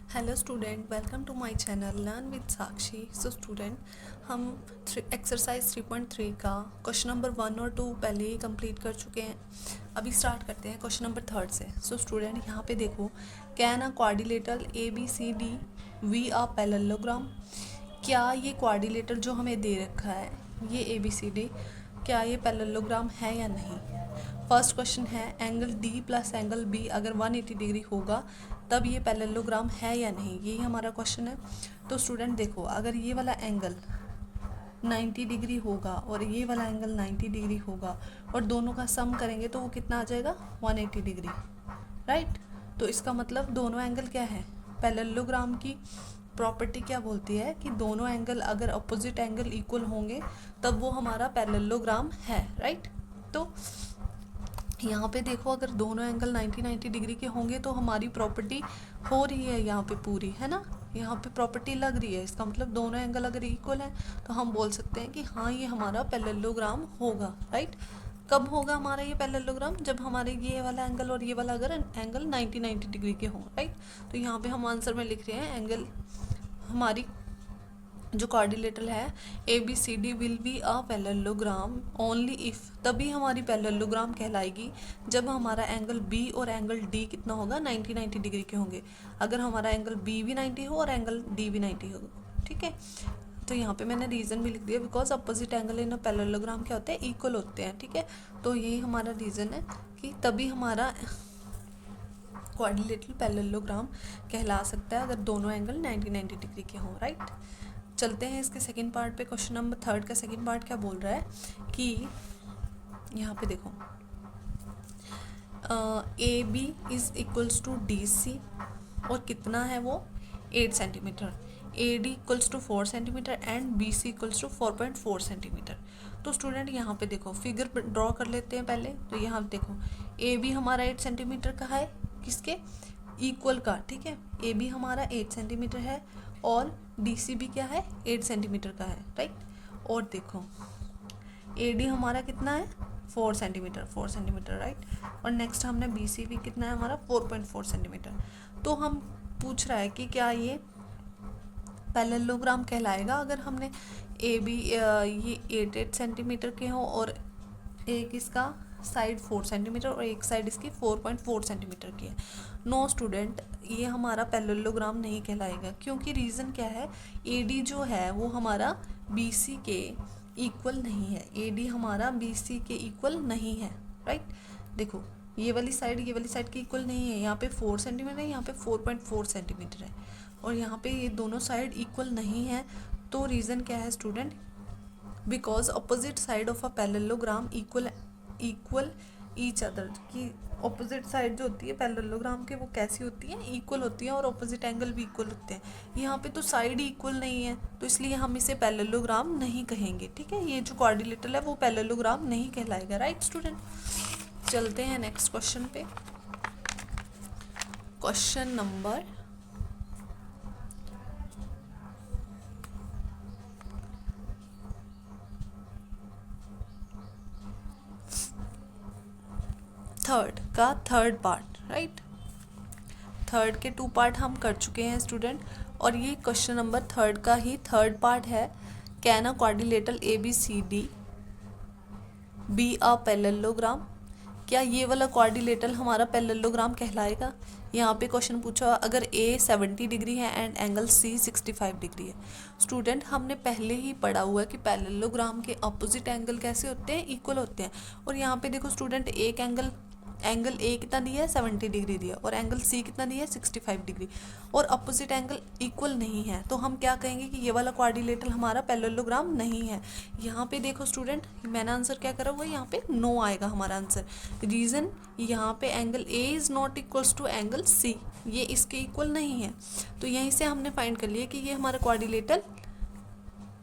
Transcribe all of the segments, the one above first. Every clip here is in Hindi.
Hello student, welcome to my channel learn with Sakshi. So student, हम एक्सरसाइज 3.3 का क्वेश्चन नंबर 1 और 2 पहले ही कंप्लीट कर चुके हैं। अभी स्टार्ट करते हैं क्वेश्चन नंबर 3 से। सो स्टूडेंट, यहाँ पे देखो, can a quadrilateral A B C D be a parallelogram. क्या ये क्वाड्रिलेटर जो हमें दे रखा है, ये ए बी सी डी, क्या ये पैरेललोग्राम है या नहीं। फर्स्ट क्वेश्चन है, angle D plus angle B अगर 180 डिग्री होगा तब ये पैरेललोग्राम है या नहीं, यही हमारा क्वेश्चन है। तो स्टूडेंट देखो, अगर ये वाला एंगल 90 डिग्री होगा और ये वाला एंगल 90 डिग्री होगा और दोनों का सम करेंगे तो वो कितना आ जाएगा, 180 डिग्री, राइट। तो इसका मतलब दोनों एंगल क्या है, पैरेललोग्राम की प्रॉपर्टी क्या बोलती है कि दोनों एंगल अगर अपोजिट एंगल इक्वल होंगे तब वो हमारा पैरेललोग्राम है, राइट। तो यहाँ पे देखो, अगर दोनों एंगल 90 डिग्री के होंगे तो हमारी प्रॉपर्टी हो रही है यहाँ पे पूरी, है ना। यहाँ पे प्रॉपर्टी लग रही है, इसका मतलब दोनों एंगल अगर इक्वल हैं तो हम बोल सकते हैं कि हाँ ये हमारा पैरेललोग्राम होगा, राइट। कब होगा हमारा ये पैरेललोग्राम, जब हमारे ये वाला एंगल और ये वाला अगर एंगल 90 डिग्री के हों, राइट। तो यहाँ पे हम आंसर में लिख रहे हैं एंगल हमारी जो क्वाड्रिलेटरल है A B C D will be a parallelogram only if, तभी हमारी पैरेललोग्राम कहलाएगी जब हमारा एंगल बी और एंगल डी कितना होगा, 90 डिग्री के होंगे। अगर हमारा एंगल बी भी 90 हो और एंगल डी भी 90 हो, ठीक है। तो यहाँ पे मैंने रीज़न भी लिख दिया, because opposite angle in a parallelogram क्या होते हैं, इक्वल होते हैं, ठीक है। तो यही हमारा रीज़न है कि तभी हमारा क्वाड्रिलेटरल पैरेललोग्राम कहला सकता है अगर दोनों एंगल 90 डिग्री के हों, राइट। चलते हैं इसके सेकंड पार्ट पे। क्वेश्चन नंबर 3 का सेकंड पार्ट क्या बोल रहा है कि यहाँ पे देखो, A B is equals to D C और कितना है वो, 8 centimetre. A D equals to 4 centimetre and B C equals to 4.4 centimetre. तो स्टूडेंट यहाँ पे देखो, फिगर ड्रॉ कर लेते हैं पहले। तो यहाँ देखो, ए बी हमारा 8 सेंटीमीटर का है, किसके इक्वल का, ठीक है। ए बी हमारा 8 सेंटीमीटर है और डी सी भी क्या है, 8 सेंटीमीटर का है, राइट। और देखो, ए डी हमारा कितना है, 4 सेंटीमीटर, राइट। और नेक्स्ट हमने बी सी भी कितना है हमारा, 4.4 सेंटीमीटर। तो हम पूछ रहा है कि क्या ये पैरेललोग्राम कहलाएगा अगर हमने ए बी ये 8 सेंटीमीटर के हो और एक इसका साइड 4 सेंटीमीटर और एक साइड इसकी 4.4 सेंटीमीटर की है। नो स्टूडेंट, ये हमारा पैरेललोग्राम नहीं कहलाएगा, क्योंकि रीज़न क्या है, ए डी जो है वो हमारा बी सी के इक्वल नहीं है। ए डी हमारा बी सी के इक्वल नहीं है, राइट। देखो, ये वाली साइड की इक्वल नहीं है। यहाँ पे 4 सेंटीमीटर है, यहाँ पे 4.4 सेंटीमीटर है और यहाँ पे ये दोनों साइड इक्वल नहीं है। तो रीज़न क्या है student, because opposite side of a parallelogram equal each other, की ऑपोजिट साइड जो होती है पैरेललोग्राम के वो कैसी होती है, इक्वल होती है और ऑपोजिट एंगल भी इक्वल होते हैं। यहाँ पे तो साइड इक्वल नहीं है, तो इसलिए हम इसे पैरेललोग्राम नहीं कहेंगे, ठीक है। ये जो क्वाड्रिलेटरल है वो पैरेललोग्राम नहीं कहलाएगा, राइट स्टूडेंट। चलते हैं नेक्स्ट क्वेश्चन पे। क्वेश्चन नंबर 3 का थर्ड पार्ट, राइट। थर्ड के 2 पार्ट हम कर चुके हैं स्टूडेंट, और ये क्वेश्चन नंबर 3 का ही थर्ड पार्ट है। Can a quadrilateral A B C D be a parallelogram, क्या ये वाला क्वाड्रिलेटरल हमारा पैरेललोग्राम कहलाएगा। यहाँ पे क्वेश्चन पूछा, अगर ए 70 डिग्री है एंड एंगल सी 65 डिग्री है। स्टूडेंट, हमने पहले ही पढ़ा हुआ है कि पैरेललोग्राम के अपोजिट एंगल कैसे होते हैं, इक्वल होते हैं। और यहाँ पे देखो स्टूडेंट, एक एंगल ए कितना दिया है, 70 डिग्री दिया, और एंगल सी कितना दिया है, 65 डिग्री, और अपोजिट एंगल इक्वल नहीं है। तो हम क्या कहेंगे कि ये वाला क्वाड्रिलेटरल हमारा पैरेललोग्राम नहीं है। यहाँ पे देखो स्टूडेंट, मैंने आंसर क्या करा हुआ है, यहाँ पे नो आएगा हमारा आंसर। रीज़न, यहाँ पे angle A is not equals to angle C, ये इसके इक्वल नहीं है। तो यहीं से हमने फाइंड कर लिया कि ये हमारा क्वाड्रिलेटरल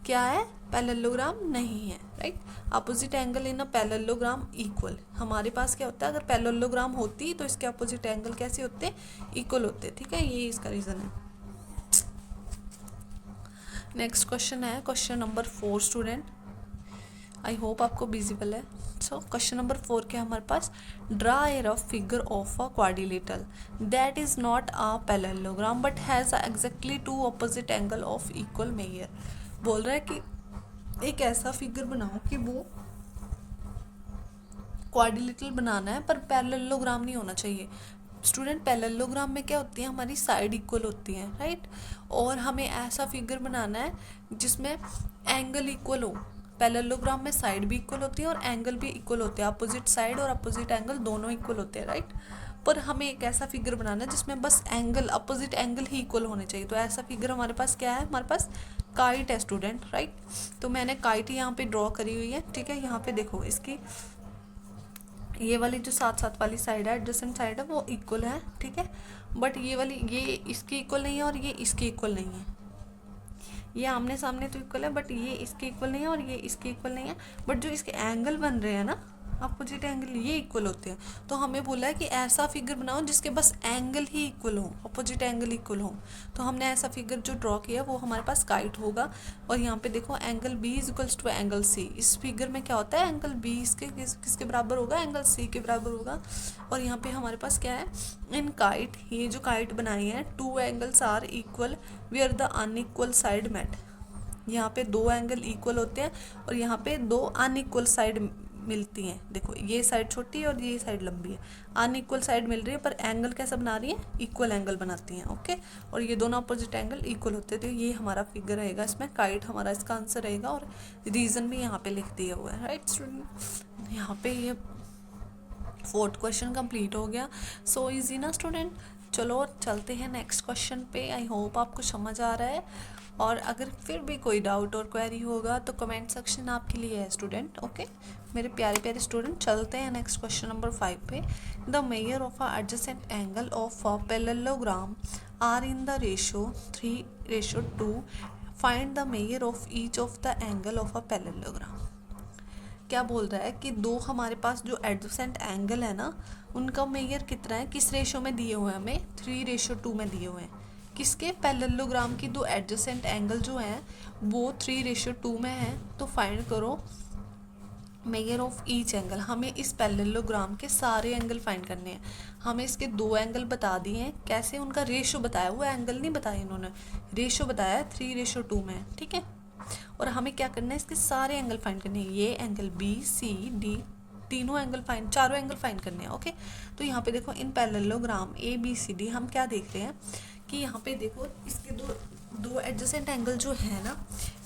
क्या है, पैरेललोग्राम नहीं है, right. Opposite angle in a parallelogram equal, हमारे पास क्या होता है, अगर पैरेललोग्राम होती तो इसके अपोजिट एंगल कैसे होते, इक्वल होते, ठीक है। ये इसका रीज़न है। नेक्स्ट क्वेश्चन है question number 4 student. I hope आपको विजिबल है। सो क्वेश्चन नंबर 4 क्या हमारे पास, draw a rough figure of a quadrilateral that is not a parallelogram but has exactly two opposite angle of equal measure. बोल रहा है कि एक ऐसा फिगर बनाओ कि वो क्वाड्रिलेटरल बनाना है पर पैरेललोग्राम नहीं होना चाहिए। स्टूडेंट पैरेललोग्राम में क्या होती है, हमारी साइड इक्वल होती हैं, राइट। और हमें ऐसा फिगर बनाना है जिसमें एंगल इक्वल हो। पैरेललोग्राम में साइड भी इक्वल होती है और एंगल भी इक्वल होते हैं, अपोजिट साइड और अपोजिट एंगल दोनों इक्वल होते हैं, राइट। पर हमें एक ऐसा फिगर बनाना है जिसमें बस एंगल, अपोजिट एंगल ही इक्वल होने चाहिए। तो ऐसा फिगर हमारे पास क्या है, हमारे पास काइट है स्टूडेंट, राइट। तो मैंने काइट यहाँ पे ड्रॉ करी हुई है, ठीक है। यहाँ पे देखो इसकी ये वाली जो साथ साथ वाली साइड है, एडजेसेंट साइड है, वो इक्वल है, ठीक है। बट ये वाली, ये इसकी इक्वल नहीं है और ये इसकी इक्वल नहीं है। ये आमने सामने तो इक्वल है बट ये इसके इक्वल नहीं है और ये इसके इक्वल नहीं है। बट जो इसके एंगल बन रहे हैं ना, अपोजिट एंगल, ये इक्वल होते हैं। तो हमें बोला है कि ऐसा फिगर बनाओ जिसके बस एंगल ही इक्वल हो, अपोजिट एंगल इक्वल हो। तो हमने ऐसा फिगर जो ड्रॉ किया वो हमारे पास काइट होगा। और यहाँ पे देखो angle B is equals to angle C. इस फिगर में क्या होता है, एंगल बी इसके किसके बराबर होगा, एंगल सी के बराबर होगा। और यहाँ पे हमारे पास क्या है, इन काइट, ये जो काइट बनाई है, two angles are equal where the unequal side met. यहाँ पे दो एंगल इक्वल होते हैं और यहाँ पे दो अनइक्वल साइड मिलती हैं। देखो ये साइड छोटी है और ये साइड लंबी है, अनइक्वल साइड मिल रही है पर एंगल कैसा बना रही है, इक्वल एंगल बनाती हैं, ओके। और ये दोनों अपोजिट एंगल इक्वल होते हैं। तो ये हमारा फिगर रहेगा, इसमें काइट हमारा इसका आंसर रहेगा। और रीज़न भी यहाँ पे लिख दिया हुआ है, राइट स्टूडेंट। यहाँ पे ये 4th क्वेश्चन कंप्लीट हो गया। सो इजी ना स्टूडेंट। चलो चलते हैं नेक्स्ट क्वेश्चन पे। आई होप आपको समझ आ रहा है। और अगर फिर भी कोई डाउट और क्वेरी होगा तो कमेंट सेक्शन आपके लिए है स्टूडेंट, ओके। मेरे प्यारे प्यारे स्टूडेंट, चलते हैं नेक्स्ट क्वेश्चन नंबर 5 पे। The measure of a adjacent angle of a parallelogram are in the ratio 3:2। Find the measure of each of the angle of a parallelogram. क्या बोल रहा है कि दो हमारे पास जो एडजेसेंट एंगल है ना, उनका मेजर कितना है, किस रेशो में दिए हुए हैं, हमें 3:2 में दिए हुए हैं। किसके, पैरेललोग्राम की दो एडजेसेंट एंगल जो हैं वो 3:2 में है। तो फाइंड करो मेजर ऑफ ईच एंगल। हमें इस पैरेललोग्राम के सारे एंगल फाइंड करने हैं। हमें इसके दो एंगल बता दिए हैं, कैसे, उनका रेशो बताया, वो एंगल नहीं बताया इन्होंने, रेशो बताया है 3:2 में, ठीक है। और हमें क्या करना है, इसके सारे एंगल फाइंड करने हैं। ये एंगल बी सी डी, तीनों एंगल फाइंड, चारों एंगल फाइंड करने हैं, ओके। तो यहाँ पे देखो in parallelogram A B C D हम क्या देख रहे हैं कि यहाँ पे देखो इसके दो एडजेसेंट एंगल जो है ना,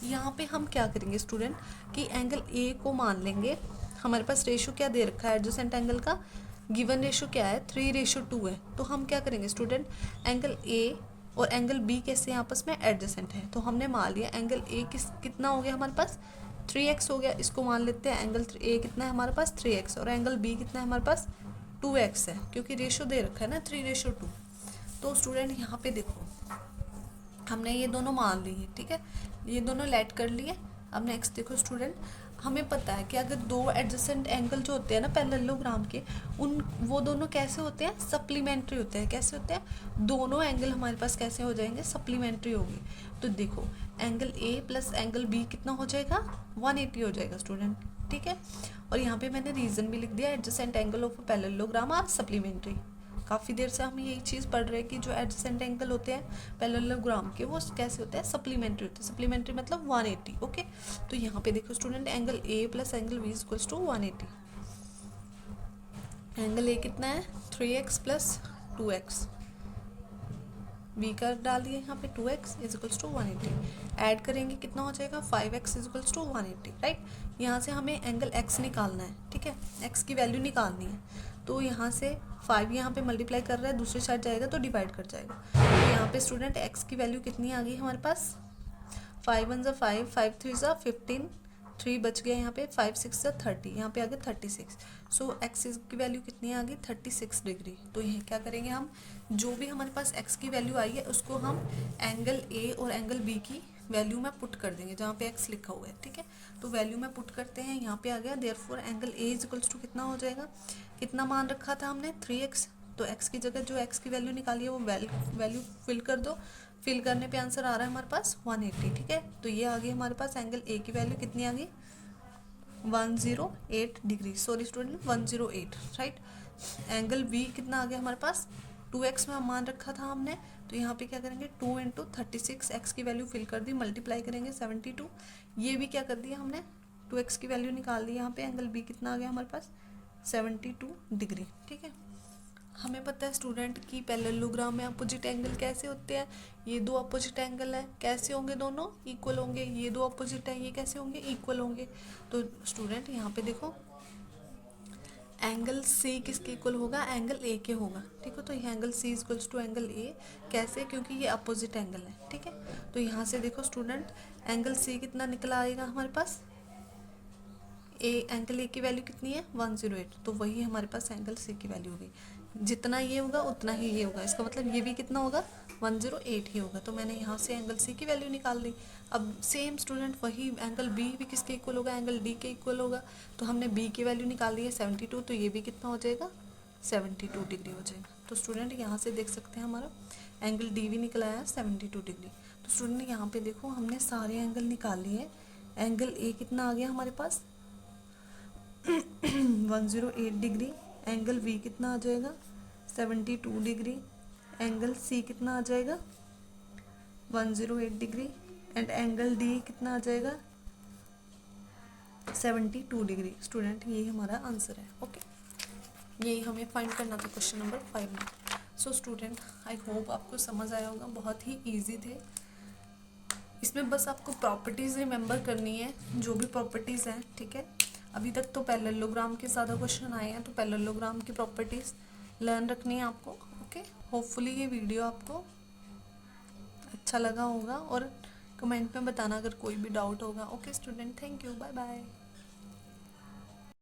यहाँ पे हम क्या करेंगे स्टूडेंट कि एंगल ए को मान लेंगे। हमारे पास रेशो क्या दे रखा है एडजेसेंट एंगल का, गिवन रेशो क्या है, 3:2 है। तो हम क्या करेंगे स्टूडेंट, एंगल ए और एंगल बी कैसे आपस में एडजेसेंट है। तो हमने मान लिया एंगल ए कितना हो गया हमारे पास, 3x हो गया। इसको मान लेते हैं एंगल ए कितना है हमारे पास, 3x। और एंगल बी कितना है हमारे पास, 2x है, क्योंकि रेशो दे रखा है ना 3:2। तो स्टूडेंट यहाँ पे देखो हमने ये दोनों मान लिए, ठीक है, ये दोनों लेट कर लिए। अब नेक्स्ट देखो स्टूडेंट, हमें पता है कि अगर दो एडजेसेंट एंगल जो होते हैं ना पैरेललोग्राम के, वो दोनों कैसे होते हैं, सप्लीमेंट्री होते हैं। कैसे होते हैं, दोनों एंगल हमारे पास कैसे हो जाएंगे, सप्लीमेंट्री होगी। तो देखो angle A plus angle B कितना हो जाएगा, 180 हो जाएगा स्टूडेंट, ठीक है। और यहाँ पे मैंने रीज़न भी लिख दिया, adjacent angle of parallelogram are supplementary. काफ़ी देर से हम यही चीज़ पढ़ रहे हैं कि जो एडजेसेंट एंगल होते हैं पैरेललोग्राम के, वो कैसे होते हैं, सप्लीमेंट्री होते हैं। सप्लीमेंट्री मतलब 180, ओके। तो यहाँ पे देखो student, angle A plus angle B is equals to 180। Angle A कितना है, 3x प्लस 2x, बी का डाल दिया यहाँ पे 2x is equals to 180। Add करेंगे कितना हो जाएगा, 5x is equals to 180, right. यहाँ से हमें एंगल x निकालना है, ठीक है, x की वैल्यू निकालनी है। तो यहाँ से 5 यहाँ पे मल्टीप्लाई कर रहा है, दूसरी साइड जाएगा तो डिवाइड कर जाएगा। तो यहाँ पे स्टूडेंट x की वैल्यू कितनी आ गई हमारे पास, 5 1 ज़ा 5, 5 3 ज़ा 15, 3 बच गया यहाँ पे, 5 6 ज़ा 30, यहाँ पे आ गया 36। सो x की वैल्यू कितनी आ गई, 36 डिग्री। तो यह क्या करेंगे हम, जो भी हमारे पास x की वैल्यू आई है उसको हम एंगल a और एंगल b की वैल्यू में पुट कर देंगे, जहाँ पे x लिखा हुआ है, ठीक है। तो वैल्यू में पुट करते हैं, यहाँ पे आ गया, therefore angle a is equals to कितना हो जाएगा, कितना मान रखा था हमने, 3x। तो x की जगह जो x की वैल्यू निकाली है वो वैल्यू फिल कर दो। फिल करने पे आंसर आ रहा है हमारे पास 180, ठीक है। तो ये आ गई हमारे पास एंगल ए की वैल्यू कितनी आ गई, 108 degree, sorry student 108, right. Angle B कितना आ गया हमारे पास, 2x में मान रखा था हमने, तो यहाँ पे क्या करेंगे 2 इंटू 36, एक्स की वैल्यू फिल कर दी, मल्टीप्लाई करेंगे 72, ये भी क्या कर दिया हमने 2x की वैल्यू निकाल दी, यहाँ पे एंगल बी कितना आ गया हमारे पास 72 डिग्री, ठीक है। हमें पता है स्टूडेंट की पैरेललोग्राम में अपोजिट एंगल कैसे होते हैं, ये दो अपोजिट एंगल है, कैसे होंगे दोनों इक्वल होंगे, ये दो अपोजिट है, ये कैसे होंगे इक्वल होंगे। तो स्टूडेंट यहाँ पे देखो एंगल सी किसके इक्वल होगा, एंगल ए के होगा, ठीक है। तो ये angle C equals to angle A, कैसे, क्योंकि ये अपोजिट एंगल है, ठीक है। तो यहाँ से देखो स्टूडेंट एंगल सी कितना निकला आएगा हमारे पास, एंगल ए की वैल्यू कितनी है 108, तो वही हमारे पास एंगल सी की वैल्यू होगी, जितना ये होगा उतना ही ये होगा, इसका मतलब ये भी कितना होगा 108 ही होगा। तो मैंने यहाँ से एंगल सी की वैल्यू निकाल ली। अब सेम स्टूडेंट वही एंगल बी भी किसके इक्वल होगा, एंगल डी के इक्वल होगा, तो हमने बी की वैल्यू निकाल ली है 72, तो ये भी कितना हो जाएगा 72 डिग्री हो जाएगा। तो स्टूडेंट यहाँ से देख सकते हैं हमारा एंगल डी भी निकल आया 72 डिग्री। तो स्टूडेंट यहाँ पे देखो हमने सारे एंगल निकाल लिए। एंगल ए कितना आ गया हमारे पास 108 डिग्री, एंगल बी कितना आ जाएगा 72 डिग्री, एंगल सी कितना आ जाएगा 108 डिग्री, एंड एंगल डी कितना आ जाएगा 72 डिग्री। स्टूडेंट यही हमारा आंसर है, ओके। यही हमें फाइंड करना था क्वेश्चन नंबर 5 में। सो स्टूडेंट आई होप आपको समझ आया होगा, बहुत ही ईजी थे। इसमें बस आपको प्रॉपर्टीज़ रिमेंबर करनी है, जो भी प्रॉपर्टीज़ हैं, ठीक है। अभी तक तो पैरेललोग्राम के ज़्यादा क्वेश्चन आए हैं, तो पैरेललोग्राम की प्रॉपर्टीज़ लर्न रखनी है आपको, ओके। होपफुली ये वीडियो आपको अच्छा लगा होगा, और कमेंट में बताना अगर कोई भी डाउट होगा। Okay student, thank you, bye bye.